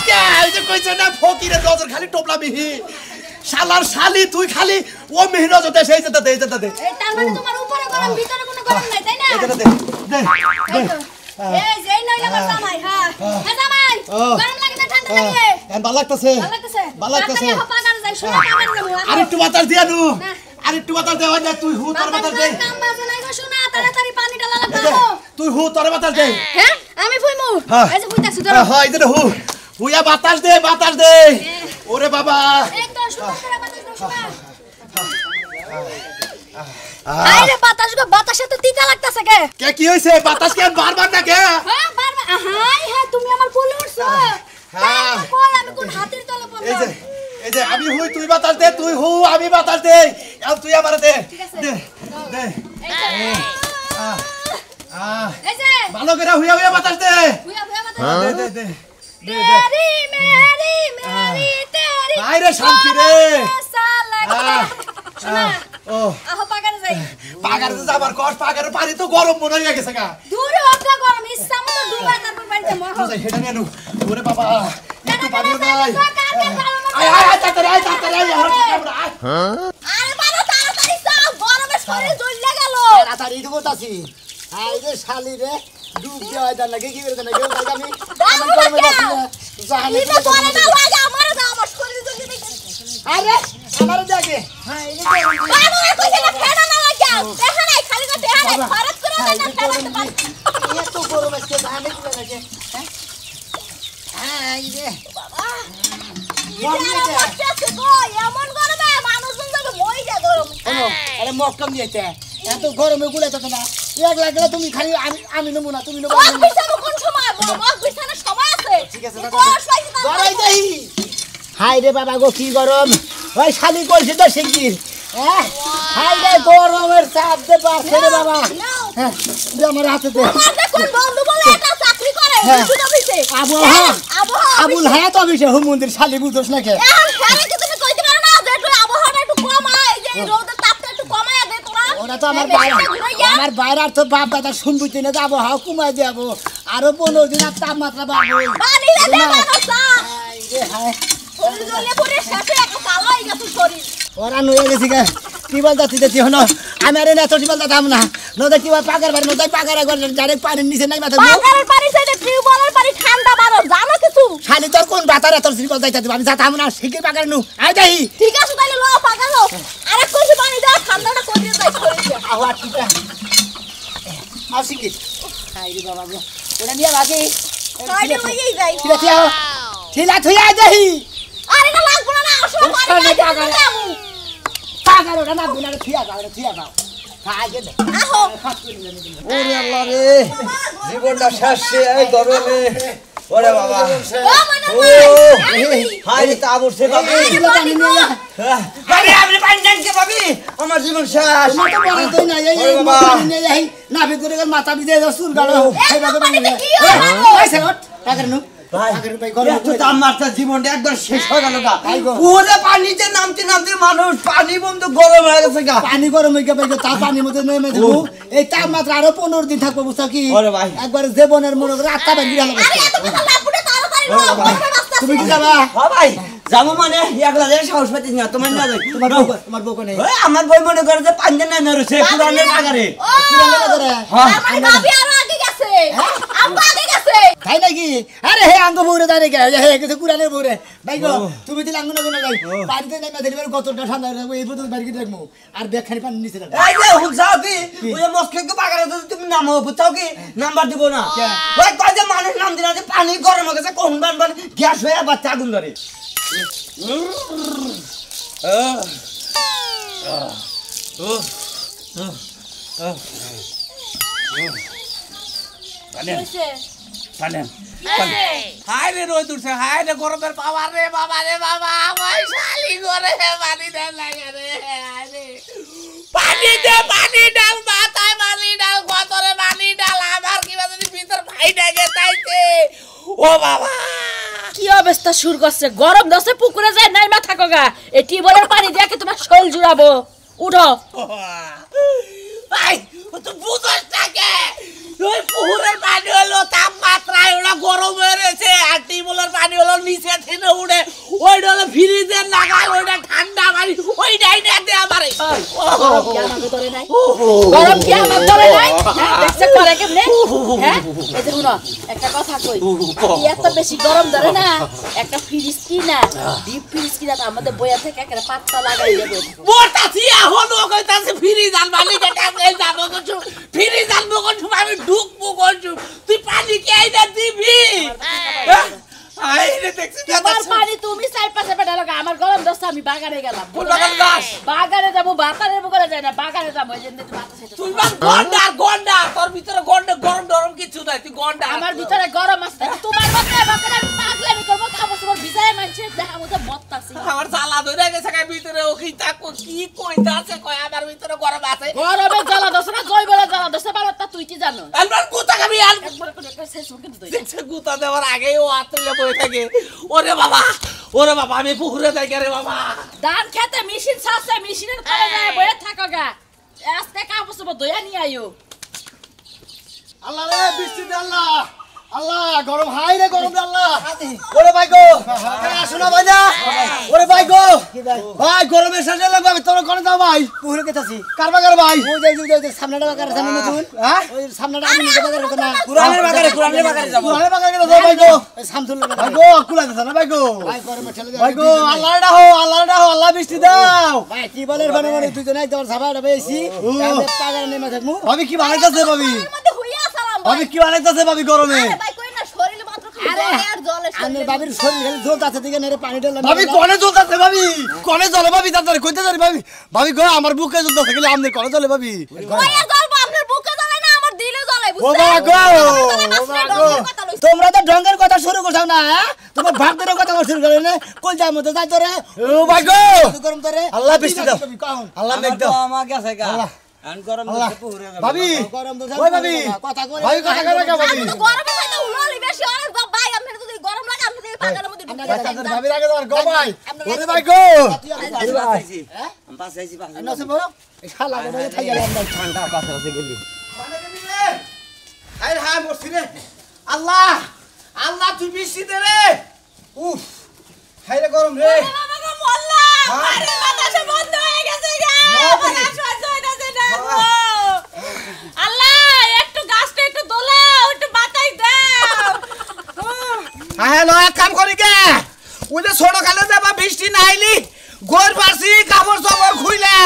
কে ওই যে কইছ না ফকিরের নজর খালি টোপলা মিহি শালার শালি তুই খালি ও মিহি নজর দে সেই যেতে দে এই তার মানে তোমার উপরে গরম ভিতরে কোনো গরম নাই তাই না এটা দে দে এই যেই নইলা আমার জামাই হ্যাঁ হ্যাঁ জামাই গরম লাগে না ঠান্ডা লাগে ভালো লাগতেছে ভালো লাগতেছে পাগার যাই শুনে পাগার নেব আরেকটু বাতাস দিয়া নু আরেকটু বাতাস দেওয়া না তুই হু তোর বাতাস দে কাম বাজে নাই গো শোনা তাড়াতাড়ি পানি ডালা লাগবে তুই হু তোর বাতাস দে হ্যাঁ আমি ফুইমু এই যে ফুইতাছি ধরো হ্যাঁ এই যে হু হুইয়া বাতাস দে ওরে বাবা একদম সুন্দর করে বাতাস দাও শোনা আরে বাতাসে তো তিতা লাগতাছে কে কি হইছে বাতাস কেন বারবার না কে হ্যাঁ বারবার হাই হ্যাঁ তুমি আমার কোলে উঠছো হ্যাঁ কই আমি কোন হাতের তলে পড়লাম এই যে আমি হুই তুই বাতাস দে তুই হু আমি বাতাস দে আর তুই আমারে দে দে এই যে ভালো করে হুইয়া বাতাস দে হুইয়া বাতাস দে তেরি মেরি তেরি আরে শান্তি রে শোনা ও আহো পাগারে যাই পাগারে যাবার কষ্ট পাগারে পানি তো গরম মনে হয়ে গেছে গা দূরে হচ্ছে গরম ইচ্ছা মতো ডুবা তারপর বাড়িতে মহ তুই হেডা নিয়ে নু ওরে বাবা একটু পানি নাই আয় আরে বাবা তাড়াতাড়ি যাও গরমে শরীর জ্বলে গেল তাড়াতাড়ি তো বলতাছি আই রে শালি রে ডুব দেওয়া দা লাগে কি করে না কেউ জানি আমার গরমে যাচ্ছি না জানি না গরমে না লাগে আমার দাও আমার শরীর জ্বলে গেছে আরে আমার দেখে হ্যাঁ এই যে বাবা কইছে না ফেনা না লাগাও দেখা নাই খালি তো দেখা নাই খরচ করে না ফেনাতে পারি এত গরম আছে জানি কি লাগে হ্যাঁ এই রে বাবা এমন গরমে মানুষজন যাবে মই যা গরম আরে মক্কম দিয়েছে এত গরমে গুলাইতে না এক লাগলে তুমি খালি আমি নেবো না তুমি নেবো মগ বিছানো কোন সময় মগ বিছানোর সময় আছে ঠিক আছে ধরাই দেই হাই রে বাবা গো কি গরম ওই শালি কইছে তো শিগগির হ্যাঁ হাই রে গরমের চাপ দে পাছে রে বাবা হ্যাঁ দে আমার হাতে দে আমার কোন বন্ধু বলে এটা চাকরি করে বুঝতে দিছে আবুল হায়াত অফিসে হুম মন্দির শালি বুঝছ না কে এখন ফেরে কি তুমি কইতে পারো না যে একটু আবহাওয়াটা একটু কমায় যে রোদের তাপটা একটু কমায় দে তোরা ওটা তো আমার বাইরে তো বাপ দাদা শুনবুতে না যাবো হাও কমাই দেবো আরো 15 দিন আর তাপমাত্রা বাড়বে বানিলে দে মানুষ এই রে হায় শরীর জ্বলে পড়ে শেষে একটা কালো হয়ে গেছে শরীর ওরা নয়ে গেছি গে টিবল যাচ্ছি দেখি হনো আমি আর না তো টিবল যাতাম না নদে কি পাকার বাড়ি নদে পাকার একবার ডাইরেক্ট পানির নিচে নাই মাথা পাকারের পানি সাইডে টিউবওয়েলের পানি ঠান্ডা বারো জানো কিছু খালি তোর কোন বাতারে তোর টিবল যাইতে দিবা আমি যাতাম না শিখে পাকার নু আই যাই ঠিক আছে তাইলে লো পাকালো আরে কইছি পানি দাও ঠান্ডাটা কইরে যাই শরীরে আওয়া ঠিক আছে আসি কি আই রে বাবা গো ওটা নিয়ে বাকি কাইলে লইই যাই ঠিক আছে ঠিলা থুইয়া যাই আরে না লাগবো না আসলে পানি দাও পাকার ওটা না গুনারে থিয়া যাও খাই দে আহো ওরে আল্লাহ রে জীবনটা শেষ এই গরমে ওরে বাবা ও মনে হাই তা বসে বাবা আরে আপনি পানি দেন কে ভাবি আমার জীবন শেষ মাথা বড় তুই না এই পানি নিয়ে যাই না ভিতরে গেল মাথা ভিজে যাও সুর গালো এই বাবা পানিতে কি হয় ওই সেট পাকার নু পাকার ভাই গরম তো তাপমাত্রা জীবনটা একবার শেষ হয়ে গেল গা পুরো পানিতে নামতে মানুষ পানি বন্ধ গরম হয়ে গেছে গা পানি গরম হয়ে গেছে তা পানির মধ্যে নেমে যাবো এই তাপমাত্রা আরো 15 দিন থাকবো বুঝছো কি একবার জীবনের মনে করে আত্মা ভেঙে গেল আরে এত কথা লাগবে তাড়াতাড়ি লো তুমি কি যাবা হ্যাঁ ভাই যাবো মানে একলা যে সাহস পাইছিস না তোমার না যাই তোমার বউ কোনে ওই আমার বই মনে করে যে পাঞ্জা না নরছে পুরানের বাগারে পুরানো করে হ্যাঁ মানে ভাবি আর আগে গেছে আম্মা আগে গেছে তাই নাকি আরে হে আঙ্গ বউরে দাঁড়িয়ে গে হে কিছু কুরানের বউরে ভাই গো তুমি দিলে আঙ্গ না যাই পানিতে নেমে দিলে কতটা ঠান্ডা রাখবো এই পর্যন্ত বাড়ি দেখবো আর ব্যাগ খানি পানি নিচে রাখবো এই যে হুকসাও কি ওই মস্কে বাগারে তুমি নামো বুঝছাও কি নাম্বার দিব না ওই কয় যে মানুষ নাম দিনা যে পানি গরম হয়ে গেছে কোন বান গ্যাস হয়ে বাচ্চা আগুন ধরে হাই রে রোদ উঠছে হাই রে গরমের পাওয়ার রে বাবা আমার শালি করে পানি দেন লাগে রে পানি ডাল মাথায় পানি ডাল গতরে পানি ডাল আমার কিবা যদি ভিতর ভাই ডাকে তাইতে ও বাবা কি অবস্থা শুরু করছে গরম দশে পুকুরে যায় নাই মা থাকো গা এই টিউবওয়েলের পানি দিয়ে কি তোমার শরীর জুড়াবো উঠো ভাই তো বুঝছ থাকে ওই পুকুরের পানি হলো তাপমাত্রা ওরা গরম হয়ে রয়েছে আর টিউবওয়েলের পানি হলো নিচে থেকে উড়ে ওইটা হলো ফ্রিজের নাগাল ওইটা ঠান্ডা পানি ওইটাই না দে আমারে গরম কি আমার ধরে নাই দেখছে করে কেমনে হ্যাঁ এই যে শুনো একটা কথা কই এত বেশি গরম ধরে না একটা ফ্রিজ কিনা ডিপ ফ্রিজ কিনা আমাদের বইয়া থেকে একটা পাত্তা লাগাই দেবে মোটাছি এখন ও কইতাছে ফ্রিজ আন মালিক এটা এই যাবো কিছু ফ্রিজ আনবো কিছু আমি ঢুকবো কিছু তুই পানি কে আইনা দিবি আই রে দেখছিস তোমার পানি তুমি চাই পাশে বেটা লাগা আমার গরম দস্তা আমি বাগানে গেলাম কোন বাগান গাছ বাগানে যাবো বাতারে বলে যায় না বাগানে যাবো এই যে তুই বাতাস এটা তুই বাস গন্ডা তোর ভিতরে গন্ডা গরম গরম কিছু নাই তুই গন্ডা আমার ভিতরে গরম আছে তোমার মতে বাগানে পাগলামি করব খাবো তোমার ভিজায় মানছে দেখা মতো মত্তাছি আমার জ্বালা ধরে গেছে গায় ভিতরে ও কি তাকো কি কইতাছে কয় আমার ভিতরে গরম আছে গরমে জ্বালা দছ না জয় বলে জ্বালা দছ বারটা তুই কি জানো আলবার কুতা খাবি আল একবার করে একটা শেষ মুখে দই দেখছে গুতা দেওয়ার আগে ও আতলে বই থাকে ওরে বাবা আমি পুকুরে যাই রে বাবা ধান খেতে মেশিন ছাছে মেশিনের পরে যায় বয়ে থাকো গা আজকে কাপড় সব দইয়া নিয়ে আইও আল্লাহ রে বৃষ্টি দে আল্লাহ আল্লাহ গরম হাই রে গরম দে আল্লাহ ওরে ভাই গো শোনা ভাই না ওরে ভাই গো ভাই গরমে শেষে লাগবে তোর কোন দাও ভাই পুকুরে গেতাছি কারবাগার ভাই ওই যে সামনেটা বাগার সামনে নতুন হ্যাঁ ওই সামনেটা আমি নিজে বাগার করতে না কুরআনের বাগারে যাব কুরআনের বাগারে যাও ভাই গো সামথুল ভাই গো কুলা দিছ না ভাই গো ভাই গরমে ঠেলে ভাই গো আল্লাহ ডাও আল্লাহ বৃষ্টি দাও ভাই কি বলের বানাবো তুই তো নাই তোর সাবাটা বেশি আমি পাগার নেমে থাকমু ভাবি কি বানাইতাছে ভাবি মধ্যে হইয়া সালাম ভাবি কি বানাইতাছে ভাবি গরমে ভাই কই না শরীর মাত্র খালি আর জলে আমার বাবির শরীর খালি জ্বলতাছে দিকে নেরে পানি ঢেলে ভাবি কোনে জ্বলতাছে ভাবি কোনে জ্বলে ভাবি তাড়াতাড়ি কইতে জানি ভাবি ভাবি গো আমার বুকে জ্বলতাছে খালি আমনে কোনে জ্বলে ভাবি কইয়া জ্বলবো আপনার বুকে জ্বলে না আমার দিলে জ্বলে ও বাবা গো তোমরা তো ঢঙ্গের কথা শুরু করছাও না তোমার ভাগদের কথা শুরু করে না কই যাই মতো যাই তোরে ও ভাই গো গরম তোরে আল্লাহ বৃষ্টি দাও আল্লাহ মেঘ দাও আমার কাছে গা আন গরম দিতে পুকুরে যাব ভাবি গরম তো ওই ভাবি কথা কই ভাই কথা কই না ভাবি গরমে খাইতে উলালি বেশি অনেক ভাই আপনার যদি গরম লাগে আপনি পাগার মধ্যে ঢুকে ভাবি লাগে তোর গো ভাই ওরে ভাই গো আমি পাশে আইছি পাশে নসে বড় এই শালা গো থাই গেল আমরা ঠান্ডা পাশে গেলি হাই হাই মরছি রে আল্লাহ আল্লাহ তুই বৃষ্টি দে রে উফ হাই রে গরম রে বাবা গো মোল্লাম আরে বাতাসে বন্ধ হয়ে গেছে গা বাতাস সহ্য হইতাছে না আল্লাহ একটু গাছটা একটু দোলাও একটু বাতাই দাও হ্যালো এক কাম করি কে ওই যে ছোট কালে যাবা বৃষ্টি নাইলি গোর পারছি কাপড় চাপড় খুইলে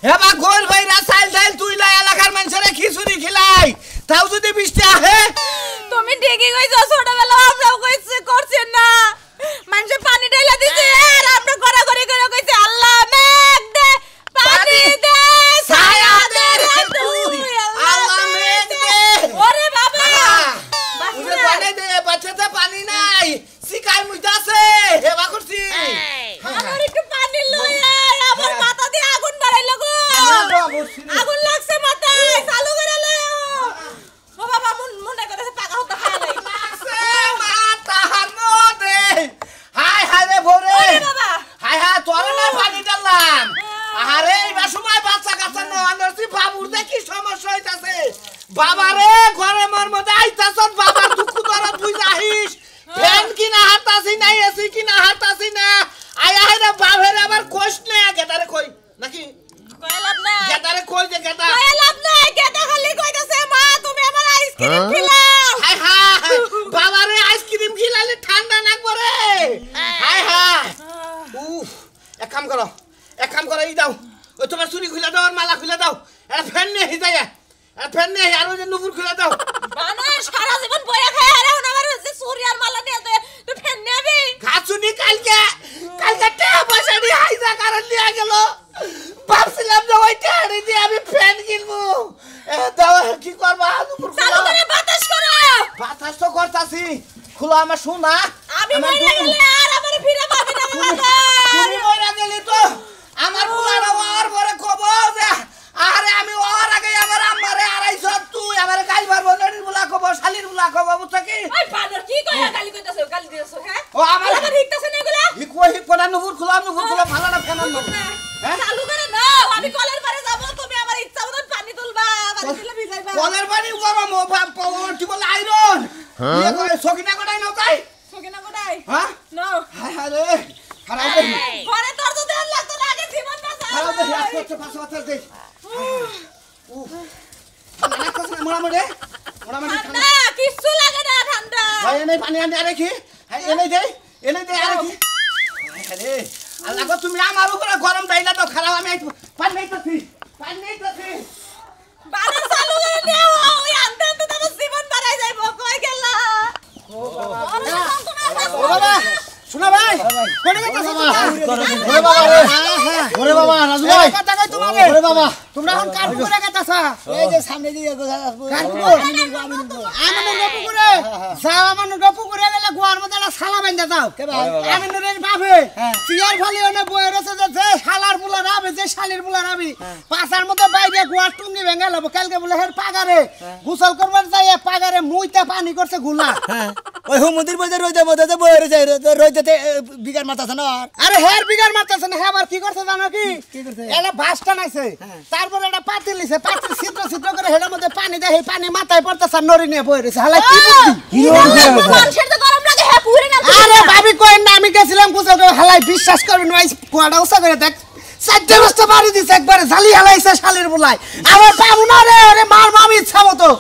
এবা গোর ভাইরা চাইল চাইল তুইলা এলাকার মানুষেরা খিচুড়ি খিলাই তাও যদি বৃষ্টি আহে তুমি ঠিকই কইছো ছোটবেলা আমরাও কইছে করছেন না মানুষে পানি ঢেলা দিছে আর আমরা গড়াগড়ি করে কইছে আল্লাহ মেঘ দে পানি দে ছায়া দে রে তুই আল্লাহ মেঘ দে ওরে বাবা উনি পানি দে বাচ্চাতে পানি নাই শিকাই মুইতাছে হেবা করছি আমার একটু পানি লই আয় আমার মাথা দিয়ে আগুন বাড়াইলো গো আগুন লাগছে মাথায় চালু করে লই ও বাবা মনে করে পাকা হতে খায় নাই লাগছে মাথার মধ্যে হাই হাই রে ভোরে ওরে বাবা হাই হাই তোর না পানি ডাললাম আরে এবার সময় বাচ্চা কাচ্চা না আনছি বাবুর দেখি সমস্যা হইতাছে বাবা রে ঘরে মর মধ্যে আইতাছ বাবার দুঃখ তোরা তুই যাহিস ফ্যান কিনা হাতাছি না এসি কিনা হাতাছি না আয়া রে বাবার আবার কোশ নে গেটারে কই নাকি কইলাম না গেটারে কই যে গেটা কইলাম না গেটা খালি কইতাছে মা তুমি আমার আইসক্রিম খিলাও হাই হাই বাবা রে আইসক্রিম খিলালে ঠান্ডা লাগবো রে হাই হাই উফ এক কাম করো ই দাও ওই তোমার চুরি খুলে দাও আর মালা খুলে দাও এটা ফ্যান নিয়ে হিজাইয়া এটা ফ্যান নিয়ে আর ওই যে নুপুর খুলে দাও বানা সারা জীবন বইয়া খায় আর এখন আমার হচ্ছে সূর্য আর মালা নিয়ে তুই ফ্যান নেবি ঘাসুনি কালকে টাকা পয়সা দিয়ে হাইজা কারণ নিয়ে গেল ভাবছিলাম যে ওই টাকা দিয়ে আমি ফ্যান কিনবো দাও কি করবা নুপুর চালু করে বাতাস করো বাতাস তো করতাছি খুলো আমার শোনা আমি মরে গেলে আর আমার ফিরে পাবে না বাবা তুমি মরে গেলি তো আমার পুলাটা ওর পরে কব যে আরে আমি ওর আগে আমার আম্মারে আড়াইছ তুই আমার গাল মারবো নড়ির বুলা কব শালির বুলা কব বুঝছ কি ওই বানর কি কইয়া গালি কইতাছে গালি দিছস হ্যাঁ ও আমার হিকতাছে না এগুলা হিকোনা নুপুর খুলো ভালো না ফেনান না হ্যাঁ চালু করে নাও আমি কলের পারে যাব তুমি আমার ইচ্ছা মতন পানি তুলবা পানি তুলে ভিজাইবা কলের পানি গরম ও কি বলে আয়রন ইয়ে করে সকিনা কোটাই নাও তাই সকিনা কোটাই নাই হ্যাঁ নাও হায় হায় রে খারাপ দে ঘরে তোর তো দেন লাগতো না আগে জীবন বাঁচা খারাপ দে হাত করতে পাঁচ পাঁচ দে না কস না মোড়ামুড়ি ঠান্ডা কিচ্ছু লাগে না ঠান্ডা ভাই এনে পানি আনতে আরে কি হ্যাঁ এনে দে আরে কি আরে আল্লাহ গো তুমি আমার উপরে গরম দাইলা তো খারাপ আমি পানি নেইতাছি বালা চালু করে দেও ওই আনতে আনতে তো আমার জীবন বাড়াই যাইবো কই গেলা ও বাবা শোনা ভাই কোনে গেছস ওরে বাবা রে ওরে বাবা রাজু ভাই কথা কই তোমারে ওরে বাবা তোমরা এখন কার পুকুরে গেছস এই যে সামনে দিয়ে কার পুকুর আমাদের পুকুরে যাও আমাদের পুকুরে গেলে গোয়ার মধ্যে একটা শালা বাঁধা দাও আমাদের বাপে চিয়ার ফালি ওনে বইরে যে শালার বুলা রাবে যে শালির বুলা রাবি পাছার মধ্যে বাইরে গোয়ার টুঙ্গি ভেঙে লব কালকে বলে হের পাগারে গোসল করবার যাই পাগারে মুইতে পানি করছে গুলা ওই হুমুদির বইতে রইতে মধ্যে যে বইরে যায় রইতে বিগার মাথাছে না আরে হের বিগার মারতেছে না হেবার কি করছে জানো কি করছে? এলা বাসটা নাইছে তারপরে একটা পাতিল লিছে পাতিল ছিদ্র করে হেডার মধ্যে পানি দেয় সেই পানি মাথায় পড়তেছে আর নড়ি নিয়ে বই রইছে হালা কি বুদ্ধি মানুষের তো গরম লাগে হ্যাঁ পুরে না আরে ভাবি কই না আমি গেছিলাম গোসল করে হালাই বিশ্বাস করবেন না কুয়াটা উসা করে দেখ চারটে বস্তা বাড়ি দিছে একবারে ঝালি হালাইছে শালির বুলাই আমার পাবো না রে আরে মার মামি ইচ্ছা মতো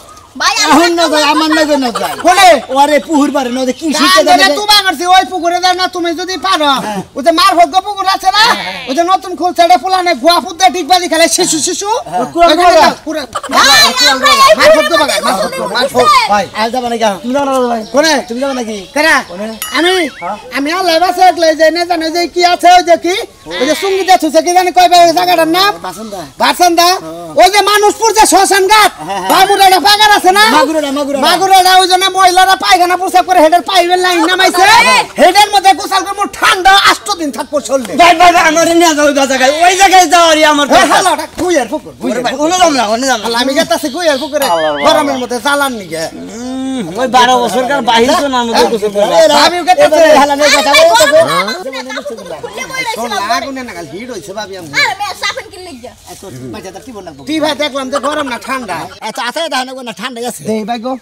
ভাই এখন না যায় আমার না যায় না যায় কোনে ওরে পুহুর পারে না কি শিখতে গান তুমি করছি ওই পুকুরে যাও না তুমি যদি পারো ওই যে মার ভোগ্য পুকুর আছে না ওই যে নতুন খুলছে এটা ফুলানে গোয়া ফুটে ডিগবাজি খেলে শিশু ভাই আজ যাবা নাকি তুমি যাও না ভাই কোনে তুমি যাবা নাকি কেরা আমি আল্লাহ বাসে একলাই যাই না জানো যে কি আছে ওই যে কি ওই যে সঙ্গীত আছে কি জানি কই ওই জায়গাটার নাম বাসন্দা ওই যে মানুষপুর যে শ্মশান ঘাট বাবুরা পাগার আছে না মাগুরাটা ওই জন্য মহিলারা পায়খানা প্রসাব করে হেডের পাইবেল লাইন নামাইছে হেডের মধ্যে গোসল করে ঠান্ডা 8 দিন থাকবো চলবে ভাই ভাই আমার নিয়ে যাও জায়গায় ওই জায়গায় যাওয়ারই আমার হালাটা কুইয়ার পুকুর ওনে যাম না আমি গেতাছি কুইয়ার পুকুরে গরমের মধ্যে জ্বালান নি গে ওই 12 বছরকার বাহির তো নাম মধ্যে গোসল করে আমি গেতাছি হালানে কথা শোন লাগুনে না হিট হইছে ভাবি আমি আরে মে সাফেন কি লাগিয়া এত বাচ্চাটা কি বলনা তুই ভাই দেখলাম যে গরম না ঠান্ডা আচ্ছা আছে দাও না ঠান্ডা আছে দেই ভাই গো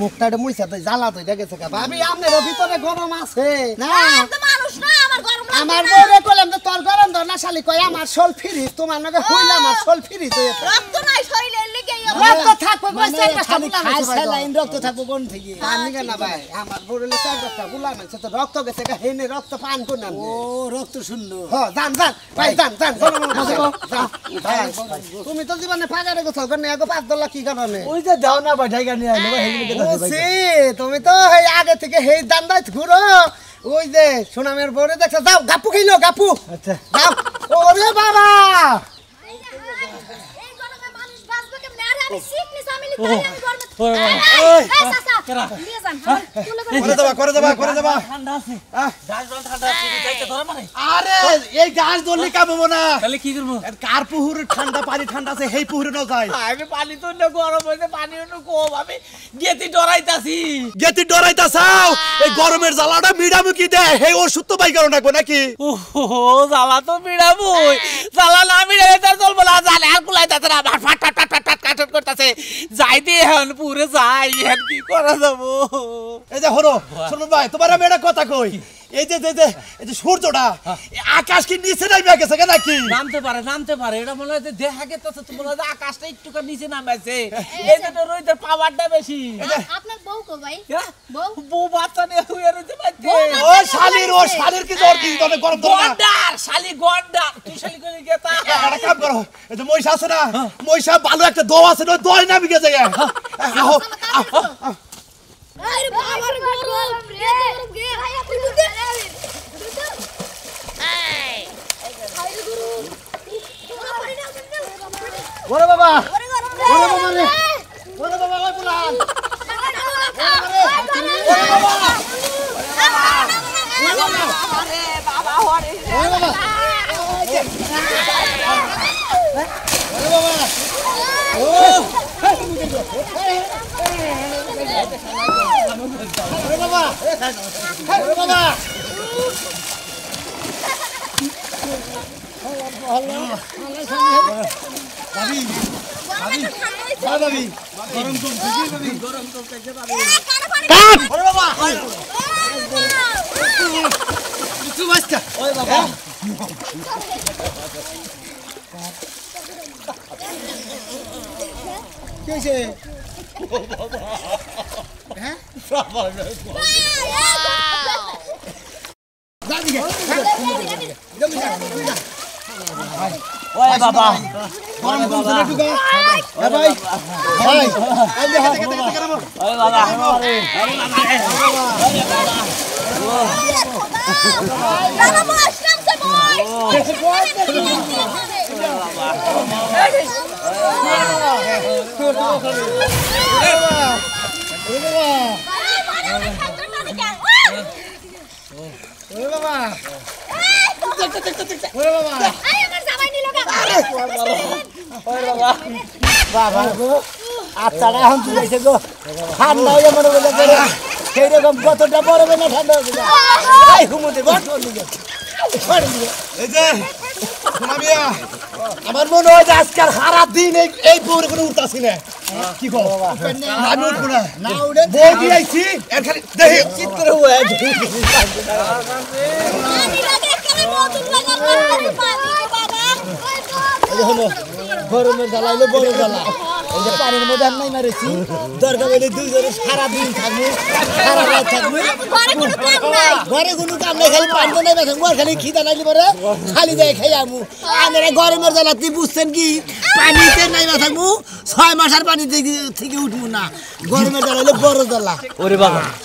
মুখটাতে মুইছা তো জ্বালা তো দেখেছে কা ভাবি আপনার ভিতরে গরম আছে না আমি তো মানুষ না আমার গরম লাগে আমার বউরে কইলাম যে তোর গরম ধর না শালি কই আমার শোল ফ্রিজ তোমার লগে হইলাম আমার শোল ফ্রিজ হয়ে রক্ত নাই শরীরে লেগে রক্ত থাকবে কইছে একটা খালি বুলা খাই নাই লাইন রক্ত থাকবো কোন থেকে আমি কেন ভাই আমার বউরে লেগে একটা বুলা নাই তো রক্ত গেছে কা হেনে রক্ত পান কোন না ও রক্ত সুন্দর হ্যাঁ জান ভাই জান তুমি তো জীবনে পাগারে গোসল করে আগে 5 ডলার কি কারণে ওই যে দাও না ভাই জায়গা নিয়ে আইলো ভাই তুমি তো এই আগে থেকে হেই দান্দাই ঘুরো ওই যে সোনামের বউরে দেখছ যাও গাপু খাইলো গাপু আচ্ছা যাও ওরে বাবা এই গরমে মানুষ বাঁচবে কেমনে আরে আমি সিকনেস আমি লিখে আমি গরমে এই চাচা নিয়ে যান করে দেবা ঠান্ডা আছে ঠান্ডা আছে যাইতে ধরে মানে আরে এই গাছ ধরলি কামবো না তাহলে কি করব কার পুহুর ঠান্ডা পানি ঠান্ডা আছে হেই পুহুরে না যায় আমি পানি তো না গরম হইছে পানি অন্য কম আমি গেতি ডরাইতাছি গেতি ডরাইতাছাও এই গরমের জ্বালাটা মিডামুকি দে হে ওষুধ তো বাই করো নাকবো নাকি ওহো জ্বালা তো মিড়াবই জ্বালা না মিড়ালে তার চলবো না জালে আর কুলাইতাছে না আমার ফাট ফাট ফাট ফাট ফাট কাটট করতেছে যাই দিয়ে এখন পুরে যাই এখন কি করা যাবো এই যে হরো শোনো ভাই তোমার আমি একটা কথা কই এই যে সূর্যটা আকাশ কি নিচে নামে গেছে নাকি নামতে পারে এটা মনে হয় দেখা গেছে তো মনে হয় আকাশটা একটু নিচে নামাইছে এই যে রোদের পাওয়ারটা বেশি আপনার বউ কো ভাই বউ বাচ্চা নিয়ে শুয়ে রয়েছে বাচ্চা ও শালির কি জ্বর কি তোর গরম ধরে না গন্ডার শালি গন্ডার তুই শালি করে গেতা একটা কাম করো এই যে মহিষা আছে না মহিষা ভালো একটা দো আছে না দই নামে গেছে আহো আরে বাবার গরম রে গরম গে ভাই আপনি দুধ এই আরে গরম ওরে বাবা ওরে গরম রে ওরে বাবা ওই পুলান আরে বাবা ওরে ওরে বাবা ওরে বাবা ওরে বাবা ওরে বাবা ভাবি ভাবি গরম কমছে কি ভাবি গরম কমছে ভাবি ওরে বাবা আচ্ছা ওই বাবা কি হয়েছে হ্যাঁ ওই বাবা গরম কমছে না টুকা হ্যাঁ ভাই ভাই এই যে ওই বাবা দাদা বল আসলাম সে বল ওরে বাবা ওরে বাবা আয় আমার জামাই নিল গা বাবা গো আত্মাটা এখন তুলেছে গো ঠান্ডা হয়ে মনে করলে সেই রকম কতটা পড়বে না ঠান্ডা হবে না এই ঘুমোতে বট এই যে সোনামিয়া আমার মনে হয় যে আজকাল সারা দিন এই পুরো কোনো উঠতাছি না কি কো আমি উঠবো না না উড়ে বই দিয়ে আইছি এর খালি দেখি চিত্র হয়ে আমি লাগে কেন বদল লাগা বাবা এই হলো গরমের জ্বালাইলে বড় জ্বালা এই যে পানির মধ্যে আর নাই মারেছি দরকার হলে দুইজনে সারাদিন থাকবো সারা রাত থাকবো ঘরে কোনো কাম নাই ঘরে কোনো কাম নাই খালি পানি নাই থাকবো আর খালি খিদা নাইলে পরে খালি দেয় খাই আমু আপনারা গরমের জ্বালা তুই বুঝছেন কি পানিতে নাই থাকবো 6 মাস আর পানি থেকে উঠবো না গরমের জ্বালা হলে বড় জ্বালা ওরে বাবা